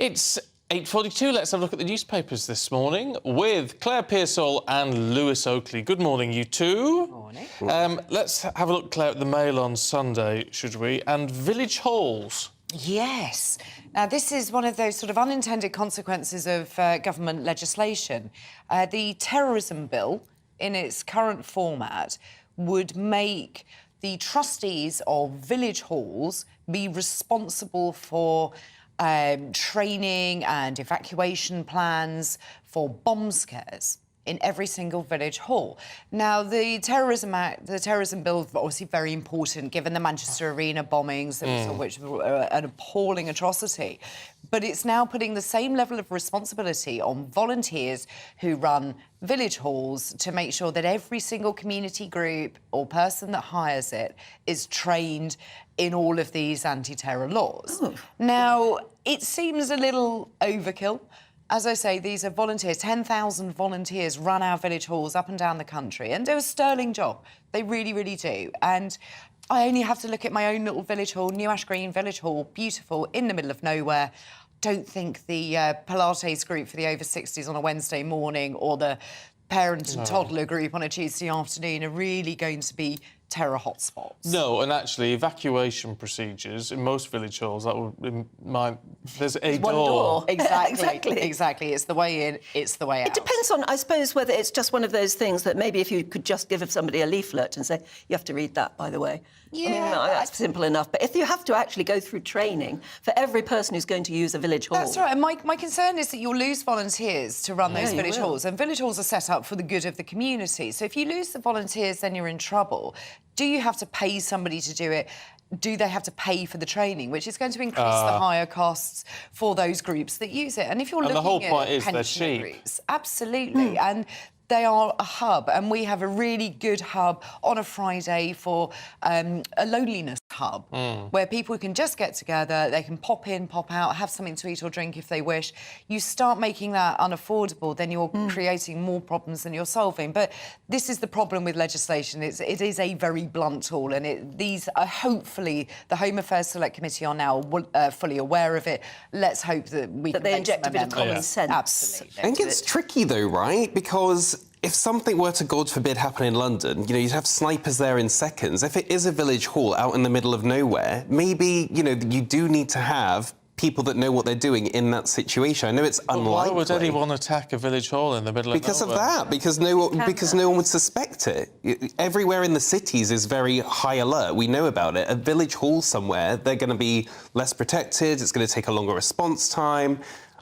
It's 8:42. Let's have a look at the newspapers this morning with Claire Pearsall and Lewis Oakley. Good morning, you two. Morning. Let's have a look, Claire, at the Mail on Sunday, should we? And village halls. Yes. Now, this is one of those sort of unintended consequences of government legislation. The terrorism bill, in its current format, would make the trustees of village halls be responsible for training and evacuation plans for bomb scares in every single village hall. Now, the Terrorism Bill is obviously very important, given the Manchester Arena bombings, which were an appalling atrocity. But it's now putting the same level of responsibility on volunteers who run village halls to make sure that every single community group or person that hires it is trained in all of these anti-terror laws. Ooh. Now, it seems a little overkill. As I say, these are volunteers. 10,000 volunteers run our village halls up and down the country and do a sterling job. They really, really do. And I only have to look at my own little village hall, New Ash Green Village Hall, beautiful, in the middle of nowhere. Don't think the Pilates group for the over 60s on a Wednesday morning or the parent and toddler group on a Tuesday afternoon are really going to be terror hotspots. No, and actually, evacuation procedures in most village halls, that would there's a door. Exactly. It's the way in, it's the way out. It depends on, I suppose, whether it's just one of those things that maybe if you could just give somebody a leaflet and say, you have to read that, by the way. Yeah. I mean, that's simple enough. But if you have to actually go through training for every person who's going to use a village hall... That's right. And my concern is that you'll lose volunteers to run those village halls. And village halls are set up for the good of the community. So if you lose the volunteers, then you're in trouble. Do you have to pay somebody to do it? Do they have to pay for the training, which is going to increase the higher costs for those groups that use it? And if you're looking the whole point at is they're cheap. groups, absolutely. And they are a hub, and we have a really good hub on a Friday for a loneliness hub, where people can just get together, they can pop in, pop out, have something to eat or drink if they wish. You start making that unaffordable, then you're creating more problems than you're solving. But this is the problem with legislation. It is a very blunt tool, and these are hopefully the Home Affairs Select Committee are now fully aware of it. Let's hope that they inject a bit of common sense. Absolutely. I think it's tricky though, right? Because if something were to, God forbid, happen in London, you'd have snipers there in seconds. If it is a village hall out in the middle of nowhere, maybe, you do need to have people that know what they're doing in that situation. I know it's unlikely. Why would anyone attack a village hall in the middle of nowhere? Because of that, because no one would suspect it. Everywhere in the cities is very high alert. We know about it. A village hall somewhere, they're going to be less protected. It's going to take a longer response time,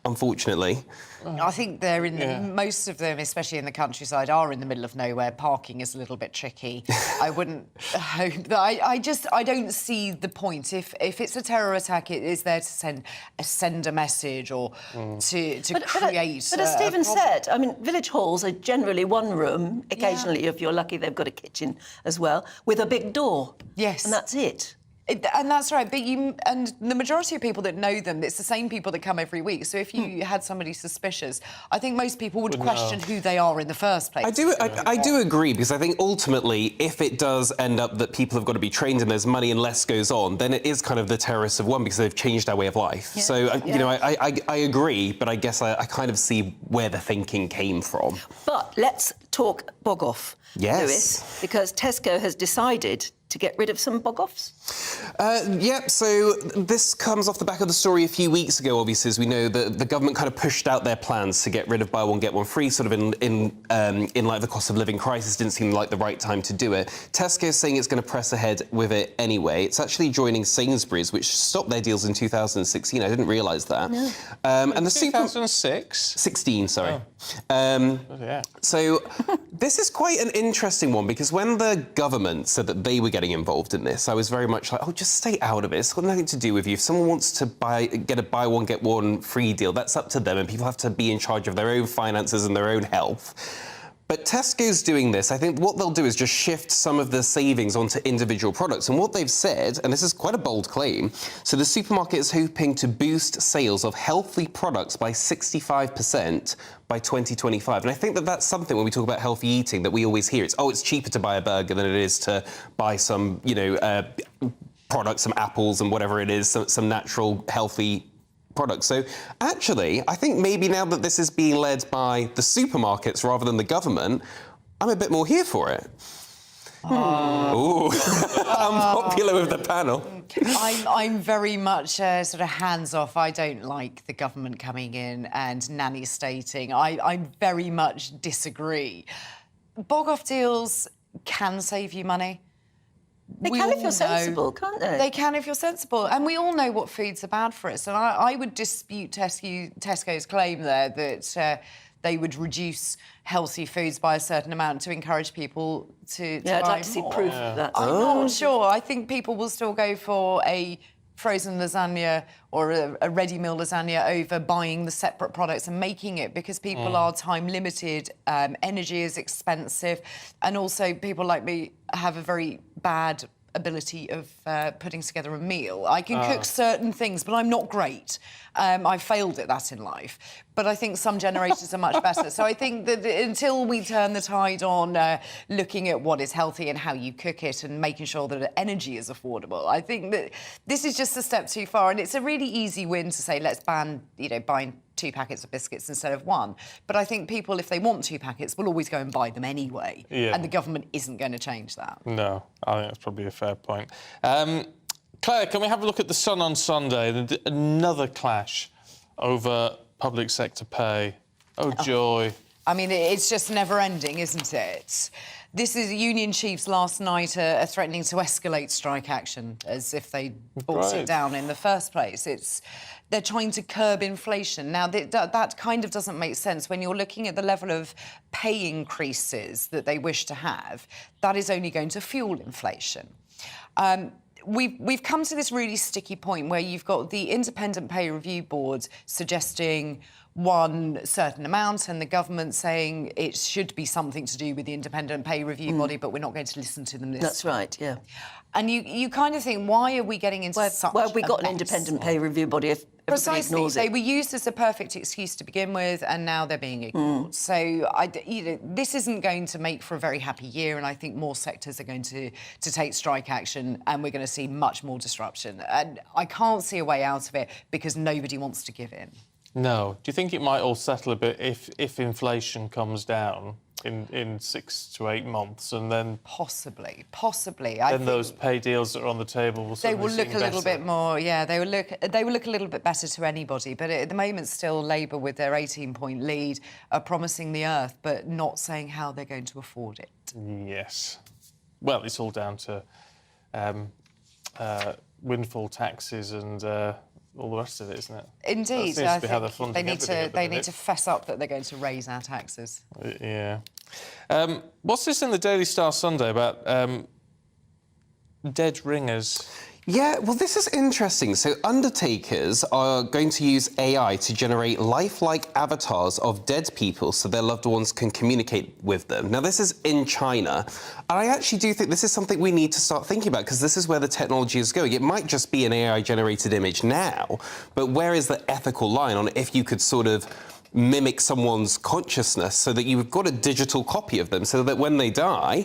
unfortunately. I think they're in most of them, especially in the countryside, are in the middle of nowhere. Parking is a little bit tricky. I wouldn't hope that. I don't see the point. If it's a terror attack, it is there to send a message or to create. But as Stephen said, I mean, village halls are generally one room. Occasionally, if you're lucky, they've got a kitchen as well with a big door. Yes, and that's it. And that's right, but and the majority of people that know them, it's the same people that come every week. So if you had somebody suspicious, I think most people would question who they are in the first place. I do agree, because I think ultimately, if it does end up that people have got to be trained and there's money and less goes on, then it is kind of the terrorists of one, because they've changed our way of life. Yeah. So, I agree, but I guess I kind of see where the thinking came from. But let's talk bog-off, Lewis, because Tesco has decided to get rid of some bog-offs? So this comes off the back of the story a few weeks ago, obviously, as we know, the government kind of pushed out their plans to get rid of buy one, get one free, sort of in light of the cost of living crisis. Didn't seem like the right time to do it. Tesco is saying it's going to press ahead with it anyway. It's actually joining Sainsbury's, which stopped their deals in 2016. I didn't realise that. No. And the 2006? 16, sorry. Oh. So this is quite an interesting one, because when the government said that they were getting involved in this, I was very much like, oh, just stay out of it. It's got nothing to do with you. If someone wants to get a buy one, get one free deal, that's up to them, and people have to be in charge of their own finances and their own health. But Tesco's doing this. I think what they'll do is just shift some of the savings onto individual products. And what they've said, and this is quite a bold claim, so the supermarket is hoping to boost sales of healthy products by 65% by 2025. And I think that that's something, when we talk about healthy eating, that we always hear. It's cheaper to buy a burger than it is to buy some, products, some apples and whatever it is, some natural, healthy products. So actually, I think maybe now that this is being led by the supermarkets rather than the government, I'm a bit more here for it. Ooh, unpopular with the panel. I'm very much sort of hands-off. I don't like the government coming in and nanny stating. I very much disagree. Bog-off deals can save you money. They can if you're sensible, can't they? They can if you're sensible. And we all know what foods are bad for us. And I would dispute Tesco's claim there that they would reduce healthy foods by a certain amount to encourage people to Yeah, I'd buy like to see more. proof of that. I'm not sure. I think people will still go for a frozen lasagna or a ready meal lasagna over buying the separate products and making it, because people are time limited, energy is expensive, and also people like me have a very bad ability of putting together a meal. I can cook certain things, but I'm not great. I've failed at that in life. But I think some generators are much better. So I think that until we turn the tide on looking at what is healthy and how you cook it and making sure that energy is affordable, I think that this is just a step too far. And it's a really easy win to say, let's ban, buying 2 packets of biscuits instead of 1. But I think people, if they want 2 packets, will always go and buy them anyway. Yeah. And the government isn't going to change that. No, I think that's probably a fair point. Claire, can we have a look at the Sun on Sunday? Another clash over public sector pay. Oh, joy. I mean, it's just never-ending, isn't it? This is union chiefs last night are threatening to escalate strike action as if they brought it down in the first place. They're trying to curb inflation. Now, that kind of doesn't make sense when you're looking at the level of pay increases that they wish to have. That is only going to fuel inflation. We've come to this really sticky point where you've got the Independent Pay Review Board suggesting one certain amount and the government saying it should be something to do with the Independent Pay Review Body, but we're not going to listen to them this That's right, yeah. And you kind of think, why are we getting into such Well, we got a an mess? Independent Pay Review Body if everybody Precisely. ignores it. They were used as a perfect excuse to begin with, and now they're being ignored. So this isn't going to make for a very happy year, and I think more sectors are going to take strike action, and we're going to see much more disruption. And I can't see a way out of it because nobody wants to give in. No. Do you think it might all settle a bit if inflation comes down in 6 to 8 months, and then Possibly. then those pay deals that are on the table will They will look a little better. bit more, yeah. They will look a little bit better to anybody. But at the moment, still Labour, with their 18-point lead, are promising the earth, but not saying how they're going to afford it. Yes. Well, it's all down to windfall taxes and all the rest of it, isn't it? Indeed, That seems to be how they're funding they need everything at the they need minute. to fess up that they're going to raise our taxes. Yeah. What's this in the Daily Star Sunday about dead ringers? Yeah, well, this is interesting. So undertakers are going to use AI to generate lifelike avatars of dead people so their loved ones can communicate with them. Now, this is in China. And I actually do think this is something we need to start thinking about, because this is where the technology is going. It might just be an AI-generated image now, but where is the ethical line on if you could sort of mimic someone's consciousness so that you've got a digital copy of them so that when they die,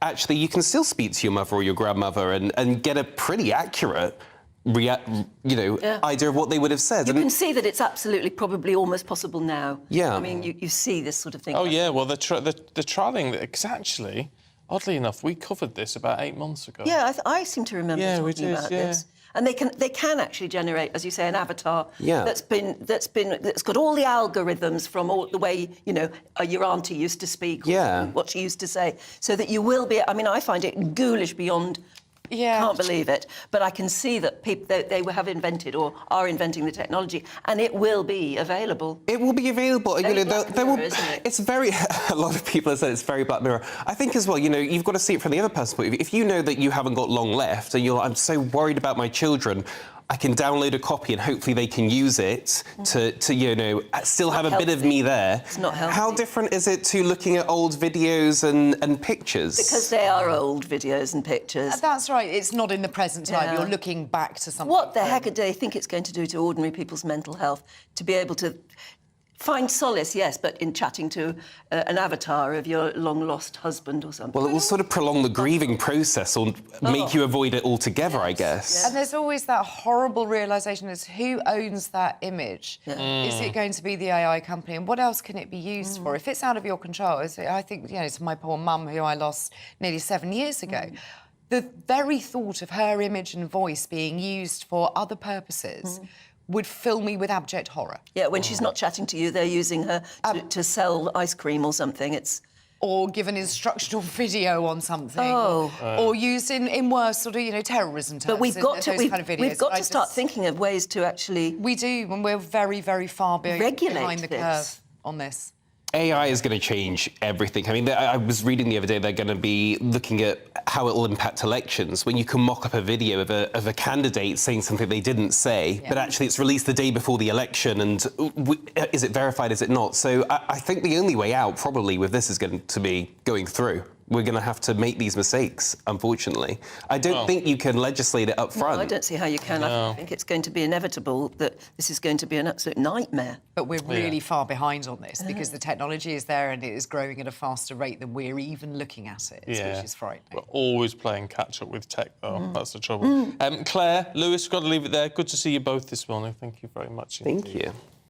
actually, you can still speak to your mother or your grandmother and get a pretty accurate, idea of what they would have said. You can see that it's absolutely probably almost possible now. Yeah. I mean, you see this sort of thing. Oh, yeah, well, they're trialling that, because actually, oddly enough, we covered this about 8 months ago. Yeah, I seem to remember Yeah, we talking did, about yeah. this. And they can actually generate, as you say, an avatar Yeah. that's got all the algorithms from all the way your auntie used to speak, or Yeah. what she used to say, so that you will be. I mean, I find it ghoulish beyond. Yeah. Can't believe it, but I can see that people they have invented or are inventing the technology, and it will be available. It will be available. Very Black there will. Mirror, isn't it? It's very. A lot of people have said it's very Black Mirror. I think as well. You've got to see it from the other person's point of view. If you know that you haven't got long left, and you're like, I'm so worried about my children, I can download a copy and hopefully they can use it to still have a bit of me there. It's not healthy. How different is it to looking at old videos and pictures? Because they are old videos and pictures. That's right. It's not in the present time. Yeah. You're looking back to something. What the heck do they think it's going to do to ordinary people's mental health to be able to Find solace, yes, but in chatting to an avatar of your long-lost husband or something. Well, it will sort of prolong the grieving process or make you avoid it altogether, I guess. And there's always that horrible realisation as who owns that image. Is it going to be the AI company? And what else can it be used for? If it's out of your control, I think, you know, to my poor mum, who I lost nearly 7 years ago, the very thought of her image and voice being used for other purposes would fill me with abject horror. Yeah, when she's not chatting to you, they're using her to sell ice cream or something. It's... Or give an instructional video on something. Or used in worse sort of, you know, terrorism terms. But we've got to, those kind of videos. we've got to start thinking of ways to actually... We do, and we're very, very far behind the curve on this. AI is going to change everything. I mean, I was reading the other day they're going to be looking at how it will impact elections. When you can mock up a video of a candidate saying something they didn't say, but actually it's released the day before the election, and is it verified, is it not? So I think the only way out, probably, with this is going to be going through. We're going to have to make these mistakes, unfortunately. I don't think you can legislate it up front. No, I don't see how you can. I think it's going to be inevitable that this is going to be an absolute nightmare. But we're really far behind on this because the technology is there and it is growing at a faster rate than we're even looking at it, which is frightening. We're always playing catch-up with tech, though. That's the trouble. Claire, Lewis, got to leave it there. Good to see you both this morning. Thank you very much. Thank you.